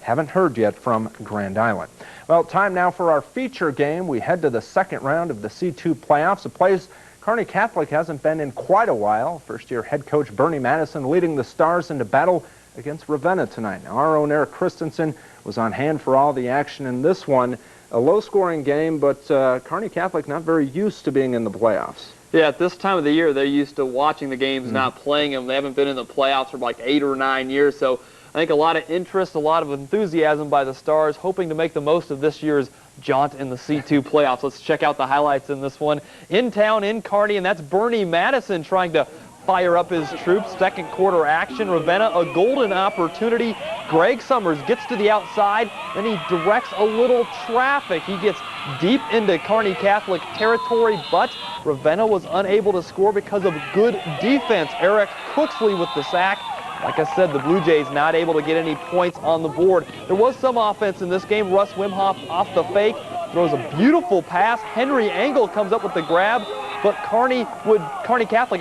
Haven't heard yet from Grand Island. Well, time now for our feature game. We head to the second round of the C2 playoffs, a place Kearney Catholic hasn't been in quite a while. First-year head coach Bernie Madison leading the Stars into battle against Ravenna tonight. Now, our own Eric Christensen was on hand for all the action in this one. A low-scoring game, but Kearney Catholic not very used to being in the playoffs. Yeah, at this time of the year, they're used to watching the games, not playing them. They haven't been in the playoffs for like 8 or 9 years, so I think a lot of interest, a lot of enthusiasm by the Stars, hoping to make the most of this year's jaunt in the C2 playoffs. Let's check out the highlights in this one. In town, in Kearney, and that's Bernie Madison trying to fire up his troops. Second quarter action. Ravenna, a golden opportunity. Greg Summers gets to the outside, then he directs a little traffic. He gets deep into Kearney Catholic territory, but Ravenna was unable to score because of good defense. Eric Cooksley with the sack. Like I said, the Blue Jays not able to get any points on the board. There was some offense in this game. Russ Wimhoff off the fake, throws a beautiful pass. Henry Engel comes up with the grab, but Kearney Catholic,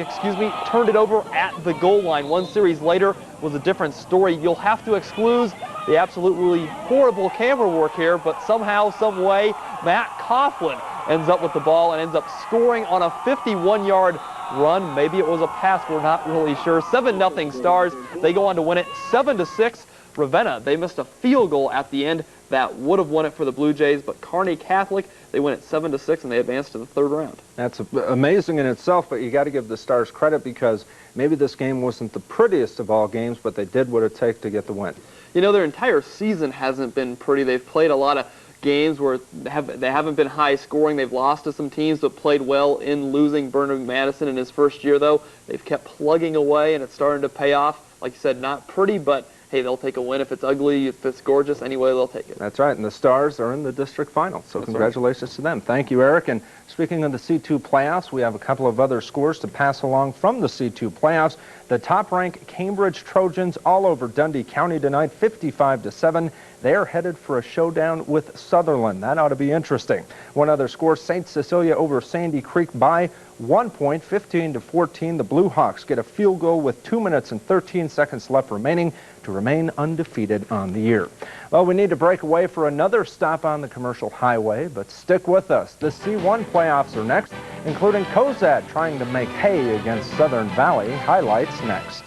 turned it over at the goal line. One series later was a different story. You'll have to exclude the absolutely horrible camera work here, but somehow, some way, Matt Coughlin ends up with the ball and ends up scoring on a 51-yard run. Maybe it was a pass, we're not really sure. 7-0 Stars. They go on to win it 7-6. Ravenna, they missed a field goal at the end that would have won it for the Blue Jays, but Kearney Catholic, they win it 7-6 and they advance to the third round. That's amazing in itself, but you got to give the Stars credit because maybe this game wasn't the prettiest of all games, but they did what it takes to get the win. You know, their entire season hasn't been pretty. They've played a lot of games where they haven't been high scoring. They've lost to some teams but played well in losing. Bernie Madison in his first year, though, they've kept plugging away and it's starting to pay off. Like you said, not pretty, but hey, they'll take a win. If it's ugly, if it's gorgeous, anyway, they'll take it. That's right, and the Stars are in the district final, so congratulations to them. Thank you, Eric. And speaking of the C2 playoffs, we have a couple of other scores to pass along from the C2 playoffs. The top-ranked Cambridge Trojans all over Dundee County tonight, 55-7. They're headed for a showdown with Sutherland. That ought to be interesting. One other score, St. Cecilia over Sandy Creek by 1 point, 15-14. The Blue Hawks get a field goal with 2 minutes and 13 seconds left remaining to remain undefeated on the year. Well, we need to break away for another stop on the commercial highway, but stick with us. The C1 playoffs are next, including Cozad trying to make hay against Southern Valley. Highlights next.